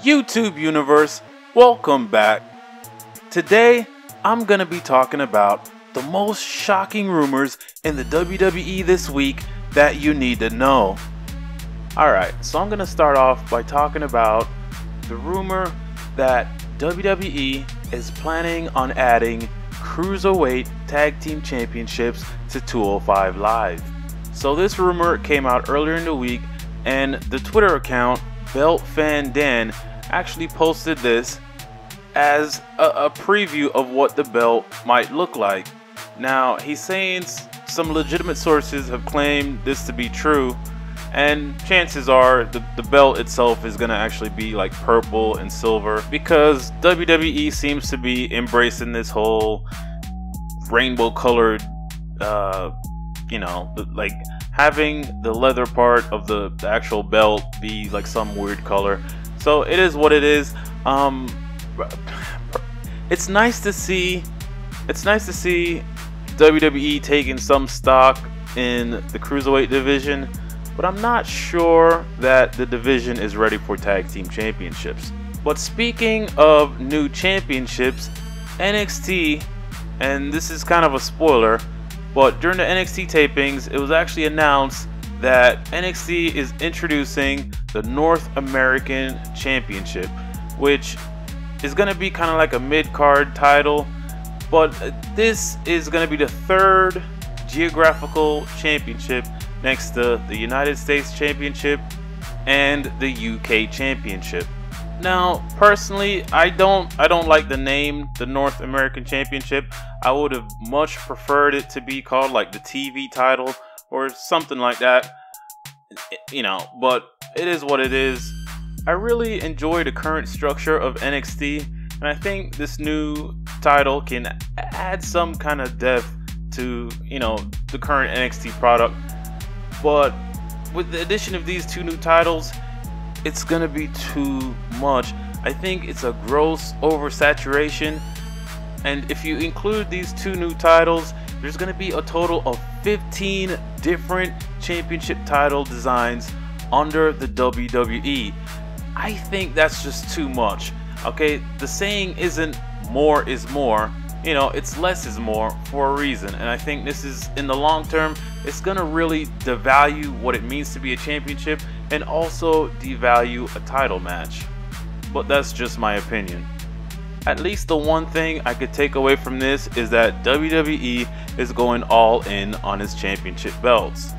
YouTube universe, welcome back. Today, I'm gonna be talking about the most shocking rumors in the WWE this week that you need to know. Alright, so I'm gonna start off by talking about the rumor that WWE is planning on adding Cruiserweight Tag Team Championships to 205 Live. So this rumor came out earlier in the week, and the Twitter account BeltFanDan actually posted this as a preview of what the belt might look like. Now, he's saying some legitimate sources have claimed this to be true, and chances are the belt itself is going to actually be like purple and silver, because WWE seems to be embracing this whole rainbow colored, like having the leather part of the actual belt be like some weird color. So it is what it is. It's nice to see WWE taking some stock in the Cruiserweight division, but I'm not sure that the division is ready for tag team championships. But speaking of new championships, NXT, and this is kind of a spoiler, but during the NXT tapings, it was actually announced that NXT is introducing the North American Championship, which is going to be kind of like a mid-card title, but this is going to be the third geographical championship next to the United States Championship and the UK Championship. Now, personally, I don't like the name, the North American Championship. I would have much preferred it to be called like the TV title or something like that, but it is what it is. I really enjoy the current structure of NXT, and I think this new title can add some kind of depth to, the current NXT product. But with the addition of these two new titles, it's gonna be too much. I think it's a gross oversaturation, and if you include these two new titles, there's gonna be a total of 15 different championship title designs under the WWE. I think that's just too much. Okay, the saying isn't more is more, it's less is more for a reason, and I think this is, in the long term, it's gonna really devalue what it means to be a championship and also devalue a title match. But that's just my opinion. At least the one thing I could take away from this is that WWE is going all in on its championship belts.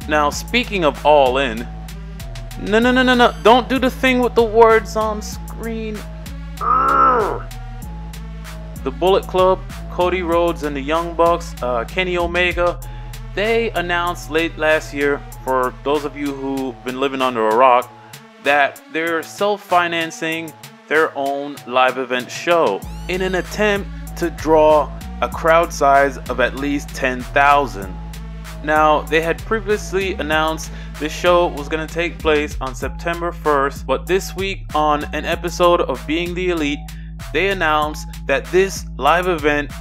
Now, speaking of all in, no, don't do the thing with the words on screen. Urgh. The Bullet Club, Cody Rhodes and the Young Bucks, Kenny Omega, they announced late last year, for those of you who've been living under a rock, that they're self-financing their own live event show in an attempt to draw a crowd size of at least 10,000. Now, they had previously announced this show was going to take place on September 1st, but this week on an episode of Being the Elite, they announced that this live event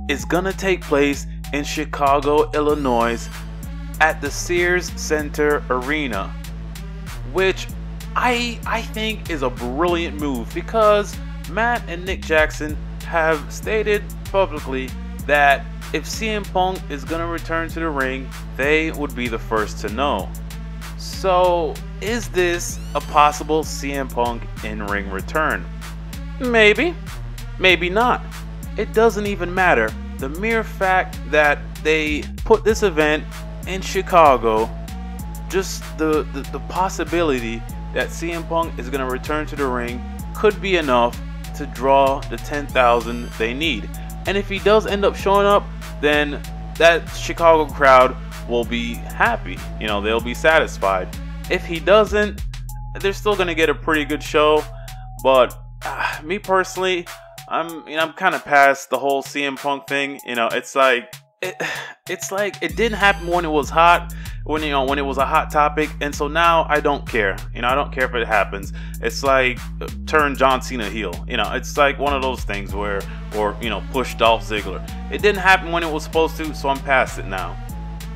is going to take place in Chicago, Illinois at the Sears Center Arena, which I think is a brilliant move, because Matt and Nick Jackson have stated publicly that if CM Punk is going to return to the ring, they would be the first to know. So, is this a possible CM Punk in-ring return? Maybe, maybe not. It doesn't even matter. The mere fact that they put this event in Chicago, just the possibility that CM Punk is going to return to the ring could be enough to draw the 10,000 they need. And if he does end up showing up, then that Chicago crowd will be happy. They'll be satisfied. If he doesn't, they're still going to get a pretty good show. But me personally, I'm kind of past the whole CM Punk thing. It's like it didn't happen when it was hot, when it was a hot topic, and so now I don't care. I don't care if it happens. It's like turn John Cena heel. It's like one of those things or push Dolph Ziggler. It didn't happen when it was supposed to, so I'm past it now.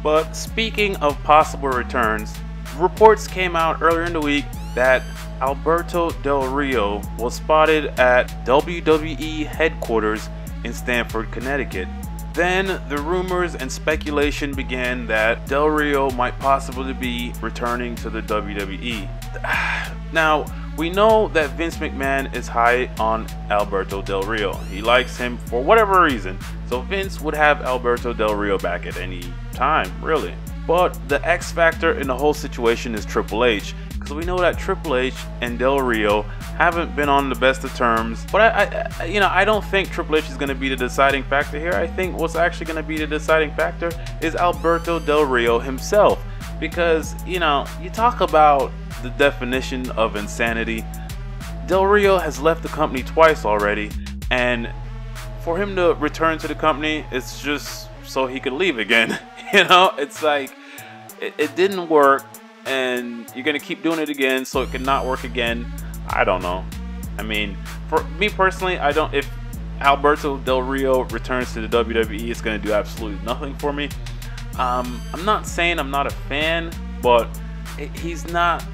But speaking of possible returns, reports came out earlier in the week that Alberto Del Rio was spotted at WWE headquarters in Stamford, Connecticut. Then the rumors and speculation began that Del Rio might possibly be returning to the WWE. Now, we know that Vince McMahon is high on Alberto Del Rio. He likes him for whatever reason. So Vince would have Alberto Del Rio back at any time, really. But the X factor in the whole situation is Triple H, because we know that Triple H and Del Rio haven't been on the best of terms. But I don't think Triple H is going to be the deciding factor here. I think what's actually going to be the deciding factor is Alberto Del Rio himself, because you talk about the definition of insanity. Del Rio has left the company twice already, and for him to return to the company, it's just so he could leave again. It's like it didn't work, and you're gonna keep doing it again so it can not work again. I don't know. I mean, for me personally, I don't. If Alberto Del Rio returns to the WWE, it's gonna do absolutely nothing for me. I'm not saying I'm not a fan, but he's not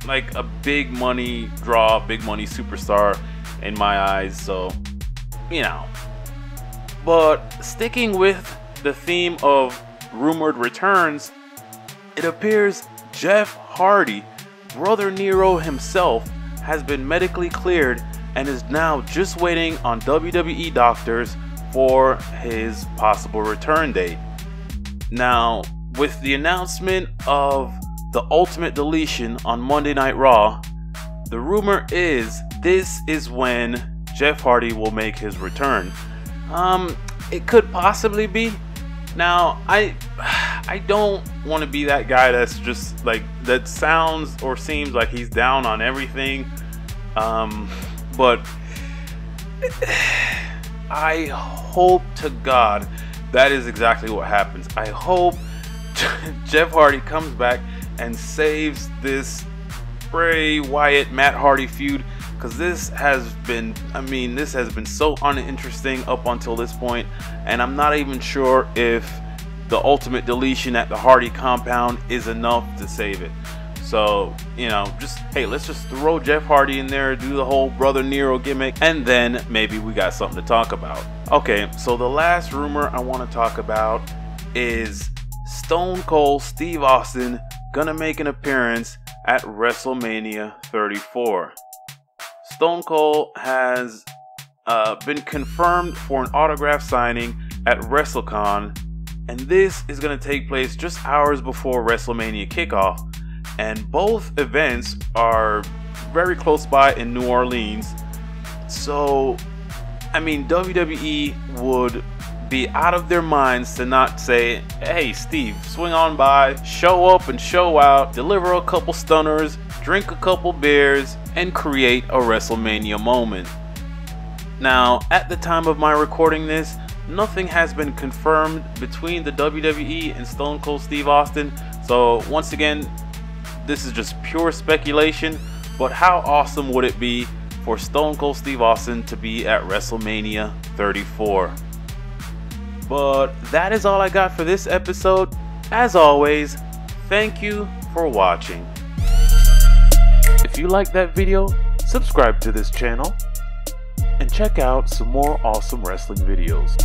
like a big money draw, big money superstar in my eyes. So, But sticking with the theme of rumored returns, it appears Jeff Hardy, Brother Nero himself, has been medically cleared and is now just waiting on WWE doctors for his possible return date. Now, with the announcement of the Ultimate Deletion on Monday Night Raw, the rumor is this is when Jeff Hardy will make his return. It could possibly be. Now, I don't want to be that guy that's just like, that sounds or seems like he's down on everything. But I hope to God that is exactly what happens. I hope Jeff Hardy comes back and saves this Bray Wyatt Matt Hardy feud, because this has been so uninteresting up until this point, and I'm not even sure if the Ultimate Deletion at the Hardy compound is enough to save it. So, let's just throw Jeff Hardy in there, do the whole Brother Nero gimmick, and then maybe we got something to talk about. Okay, so the last rumor I want to talk about is Stone Cold Steve Austin gonna make an appearance at WrestleMania 34. Stone Cold has been confirmed for an autograph signing at WrestleCon, and this is going to take place just hours before WrestleMania kickoff, and both events are very close by in New Orleans. So, WWE would be out of their minds to not say, hey Steve, swing on by, show up and show out, deliver a couple stunners, drink a couple beers, and create a WrestleMania moment. Now, at the time of my recording this, nothing has been confirmed between the WWE and Stone Cold Steve Austin, so once again, this is just pure speculation. But how awesome would it be for Stone Cold Steve Austin to be at WrestleMania 34? But that is all I got for this episode. As always, thank you for watching. If you liked that video, subscribe to this channel and check out some more awesome wrestling videos.